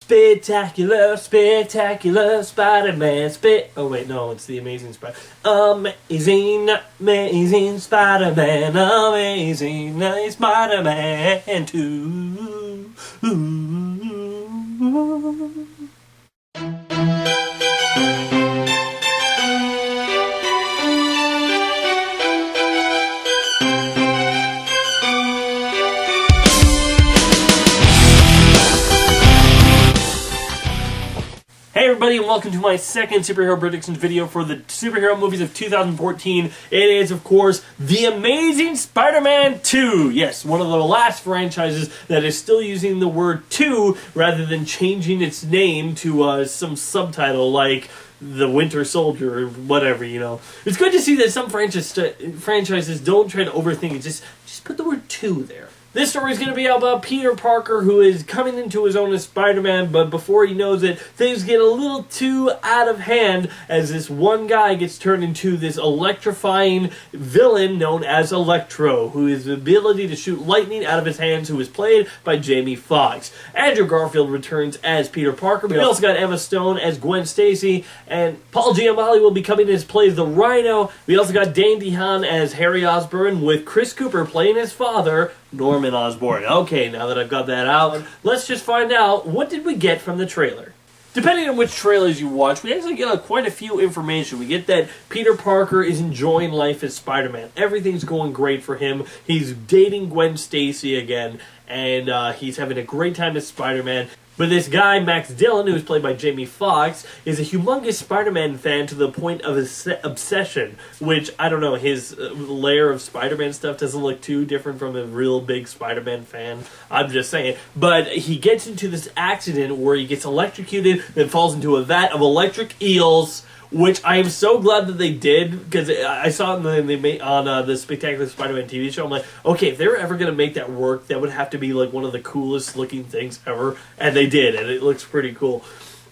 Spectacular, spectacular Spider-Man, oh wait, no, it's the Amazing Spider. Amazing, amazing Spider-Man, amazing Spider-Man 2. Hey everybody, and welcome to my second superhero predictions video for the superhero movies of 2014. It is, of course, The Amazing Spider-Man 2. Yes, one of the last franchises that is still using the word 2 rather than changing its name to some subtitle like The Winter Soldier or whatever, you know. It's good to see that some franchises don't try to overthink it. Just put the word 2 there. This story is going to be about Peter Parker, who is coming into his own as Spider-Man, but before he knows it, things get a little too out of hand as this one guy gets turned into this electrifying villain known as Electro, who has the ability to shoot lightning out of his hands, who is played by Jamie Foxx. Andrew Garfield returns as Peter Parker. We also got Emma Stone as Gwen Stacy, and Paul Giamatti will be coming in as plays the Rhino. We also got Dane DeHaan as Harry Osborn, with Chris Cooper playing his father, Norman Osborn. Okay, now that I've got that out, let's just find out, what did we get from the trailer? Depending on which trailers you watch, we actually get quite a few information. We get that Peter Parker is enjoying life as Spider-Man. Everything's going great for him. He's dating Gwen Stacy again, and he's having a great time as Spider-Man. But this guy, Max Dillon, who is played by Jamie Foxx, is a humongous Spider-Man fan to the point of obsession, which, I don't know, his layer of Spider-Man stuff doesn't look too different from a real big Spider-Man fan. I'm just saying. But he gets into this accident where he gets electrocuted, then falls into a vat of electric eels, which I am so glad that they did, because I saw it on the Spectacular Spider-Man TV show. I'm like, okay, if they were ever going to make that work, that would have to be like one of the coolest looking things ever. And they did, and it looks pretty cool.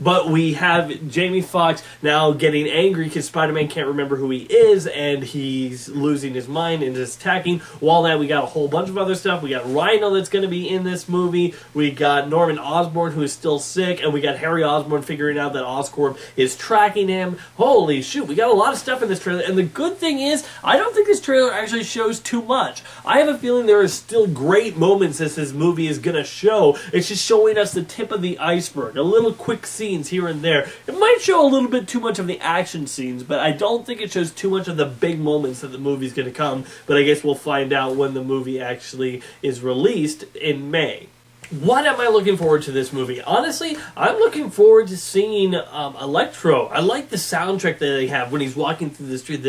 But we have Jamie Foxx now getting angry because Spider-Man can't remember who he is, and he's losing his mind and is attacking. While that, we got a whole bunch of other stuff. We got Rhino that's going to be in this movie. We got Norman Osborn, who is still sick, and we got Harry Osborn figuring out that Oscorp is tracking him. Holy shoot, we got a lot of stuff in this trailer. And the good thing is, I don't think this trailer actually shows too much. I have a feeling there are still great moments as this movie is going to show. It's just showing us the tip of the iceberg. A little quick scene here and there. It might show a little bit too much of the action scenes, but I don't think it shows too much of the big moments that the movie's going to come. But I guess we'll find out when the movie actually is released in May. What am I looking forward to this movie? Honestly, I'm looking forward to seeing Electro. I like the soundtrack that they have when he's walking through the street.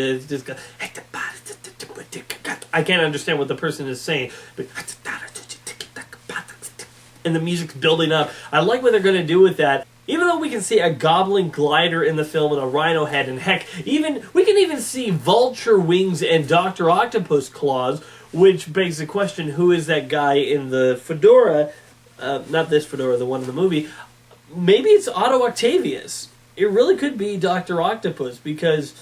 I can't understand what the person is saying, but and the music's building up. I like what they're going to do with that. Even though we can see a goblin glider in the film and a rhino head, and heck, we can even see vulture wings and Dr. Octopus claws, which begs the question, who is that guy in the fedora? Not this fedora, the one in the movie. Maybe it's Otto Octavius. It really could be Dr. Octopus, because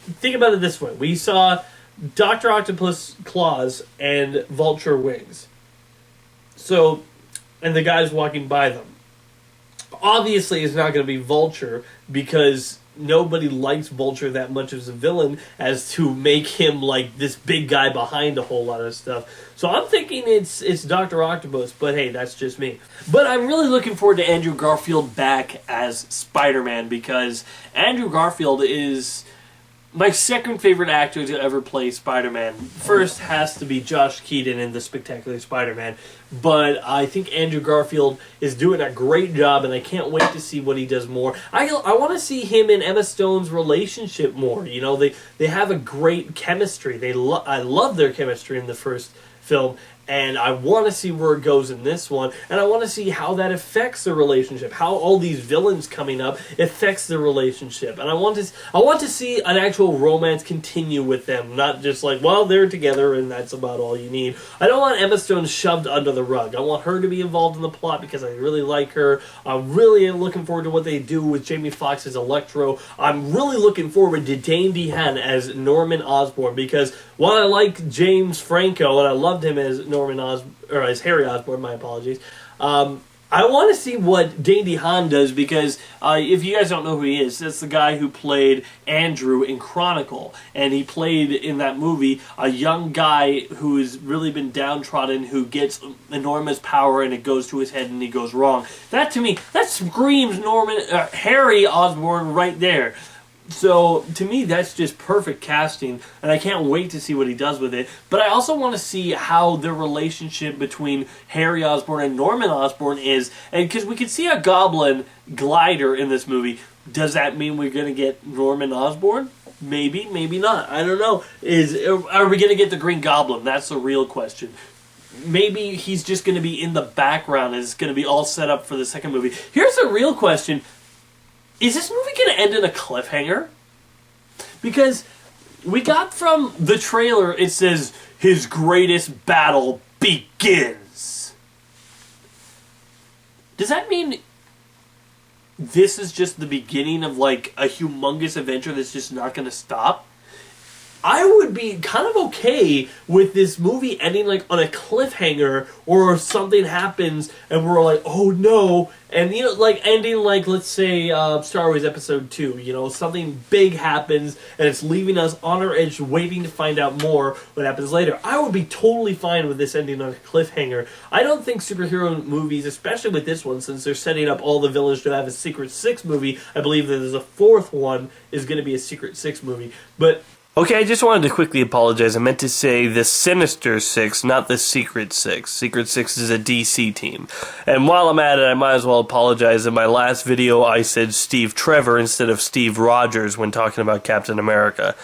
think about it this way. We saw Dr. Octopus claws and vulture wings. So, and the guy's walking by them. Obviously, it's not going to be Vulture, because nobody likes Vulture that much as a villain as to make him like this big guy behind a whole lot of stuff. So I'm thinking it's Dr. Octopus, but hey, that's just me. But I'm really looking forward to Andrew Garfield back as Spider-Man, because Andrew Garfield is my second favorite actor to ever play Spider-Man. First has to be Josh Keaton in The Spectacular Spider-Man, but I think Andrew Garfield is doing a great job, and I can't wait to see what he does more. I want to see him and Emma Stone's relationship more. You know, they have a great chemistry. I love their chemistry in the first film, and I want to see where it goes in this one, and I want to see how that affects the relationship, how all these villains coming up affects the relationship, and I want to see an actual romance continue with them, not just like, well, they're together and that's about all you need. I don't want Emma Stone shoved under the rug. I want her to be involved in the plot because I really like her. I'm really looking forward to what they do with Jamie Foxx as Electro. I'm really looking forward to Dane DeHaan as Norman Osborn, because while I like James Franco and I loved him as as Harry Osborn, my apologies, I I want to see what Dane DeHaan does, because if you guys don't know who he is, that's the guy who played Andrew in Chronicle. And he played in that movie a young guy who's really been downtrodden, who gets enormous power and it goes to his head and he goes wrong. That, to me, that screams Harry Osborn right there. So, to me, that's just perfect casting, and I can't wait to see what he does with it. But I also want to see how the relationship between Harry Osborn and Norman Osborn is, and because we can see a goblin glider in this movie. Does that mean we're going to get Norman Osborn? Maybe, maybe not. I don't know. Are we going to get the Green Goblin? That's the real question. Maybe he's just going to be in the background, and it's going to be all set up for the second movie. Here's the real question. Is this movie going to end in a cliffhanger? Because we got from the trailer, it says, his greatest battle begins. Does that mean this is just the beginning of, like, a humongous adventure that's just not going to stop? I would be kind of okay with this movie ending, like, on a cliffhanger, or something happens and we're like, oh no, and, you know, like, ending like, let's say, Star Wars Episode 2, you know, something big happens and it's leaving us on our edge waiting to find out more what happens later. I would be totally fine with this ending on a cliffhanger. I don't think superhero movies, especially with this one, since they're setting up all the villains to have a Secret Six movie, I believe that there's a fourth one is going to be a Secret Six movie, but... Okay, I just wanted to quickly apologize. I meant to say the Sinister Six, not the Secret Six. Secret Six is a DC team. And while I'm at it, I might as well apologize. In my last video, I said Steve Trevor instead of Steve Rogers when talking about Captain America.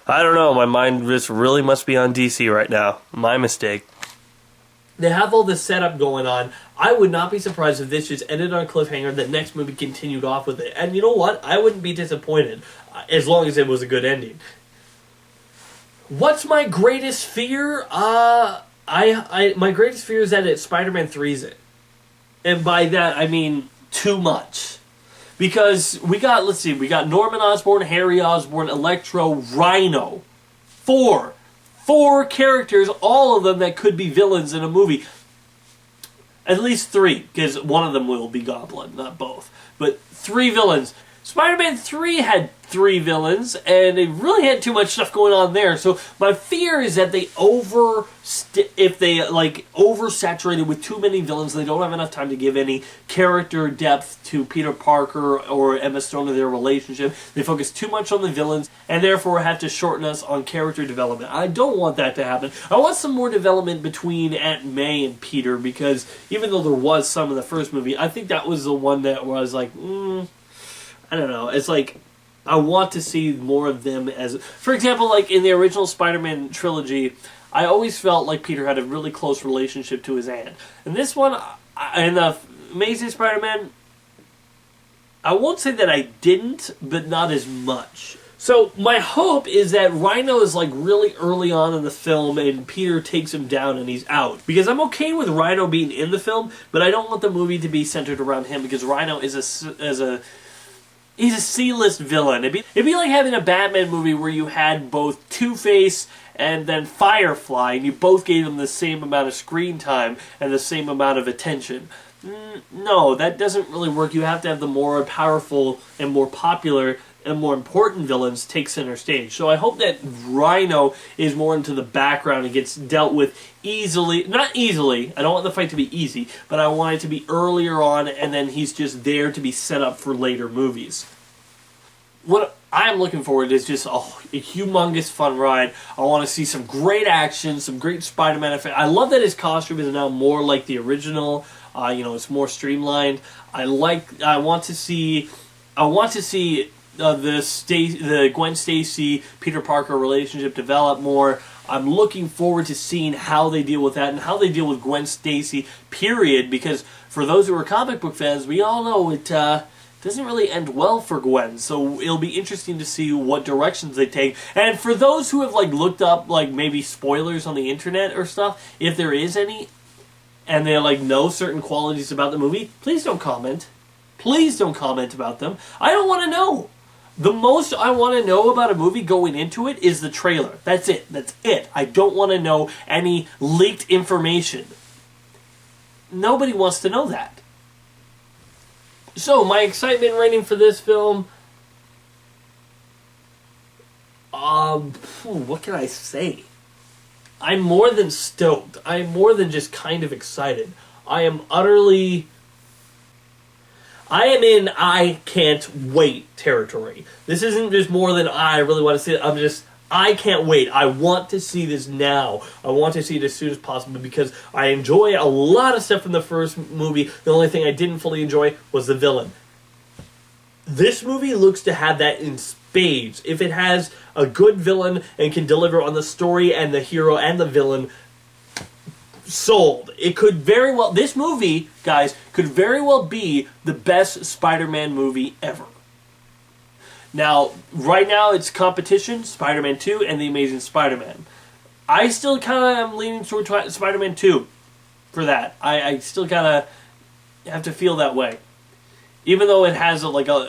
I don't know, my mind just really must be on DC right now. My mistake. They have all this setup going on. I would not be surprised if this just ended on a cliffhanger, the next movie continued off with it. And you know what? I wouldn't be disappointed, as long as it was a good ending. What's my greatest fear? My greatest fear is that Spider-Man 3's it. And by that, I mean too much. Because we got Norman Osborn, Harry Osborn, Electro, Rhino. Four characters, all of them that could be villains in a movie. At least 3, because one of them will be Goblin, not both. But 3 villains. Spider-Man 3 had 3 villains, and they really had too much stuff going on there. So my fear is that they oversaturated with too many villains, they don't have enough time to give any character depth to Peter Parker or Emma Stone and their relationship. They focus too much on the villains, and therefore have to shorten us on character development. I don't want that to happen. I want some more development between Aunt May and Peter, because even though there was some in the first movie, I think that was the one that was like, I don't know. It's like, I want to see more of them as... For example, like in the original Spider-Man trilogy, I always felt like Peter had a really close relationship to his aunt. In this one, in the Amazing Spider-Man, I won't say that I didn't, but not as much. So my hope is that Rhino is like really early on in the film and Peter takes him down and he's out. Because I'm okay with Rhino being in the film, but I don't want the movie to be centered around him, because Rhino is he's a C-list villain. It'd be like having a Batman movie where you had both Two-Face and then Firefly, and you both gave them the same amount of screen time and the same amount of attention. No, that doesn't really work. You have to have the more powerful and more popular and more important villains take center stage. So I hope that Rhino is more into the background and gets dealt with easily. Not easily, I don't want the fight to be easy, but I want it to be earlier on, and then he's just there to be set up for later movies. What I'm looking forward to is just a humongous fun ride. I want to see some great action, some great Spider-Man effect. I love that his costume is now more like the original. It's more streamlined. I want to see the Gwen Stacy Peter Parker relationship develop more. I'm looking forward to seeing how they deal with that and how they deal with Gwen Stacy, period, because for those who are comic book fans, we all know it doesn't really end well for Gwen, so it'll be interesting to see what directions they take. And for those who have looked up maybe spoilers on the internet or stuff, if there is any, and they know certain qualities about the movie, please don't comment. Please don't comment about them. I don't want to know. The most I want to know about a movie going into it is the trailer. That's it. That's it. I don't want to know any leaked information. Nobody wants to know that. So, my excitement rating for this film... what can I say? I'm more than stoked. I'm more than just kind of excited. I am utterly... I am in I can't wait territory. This isn't just more than I really want to see it. I can't wait. I want to see this now. I want to see it as soon as possible because I enjoy a lot of stuff from the first movie. The only thing I didn't fully enjoy was the villain. This movie looks to have that in spades. If it has a good villain and can deliver on the story and the hero and the villain, sold. It could very well... This movie, guys, could very well be the best Spider-Man movie ever. Now, right now, it's competition, Spider-Man 2 and The Amazing Spider-Man. I still kind of am leaning toward Spider-Man 2 for that. I still kind of have to feel that way. Even though it has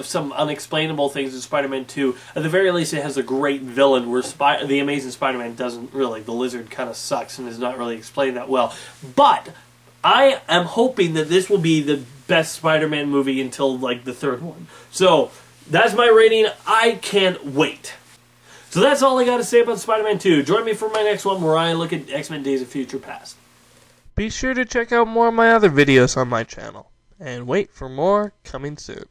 some unexplainable things in Spider-Man 2, at the very least it has a great villain where The Amazing Spider-Man doesn't really. The Lizard kind of sucks and is not really explained that well. But I am hoping that this will be the best Spider-Man movie until the third one. So that's my rating. I can't wait. So that's all I got to say about Spider-Man 2. Join me for my next one where I look at X-Men Days of Future Past. Be sure to check out more of my other videos on my channel. And wait for more coming soon.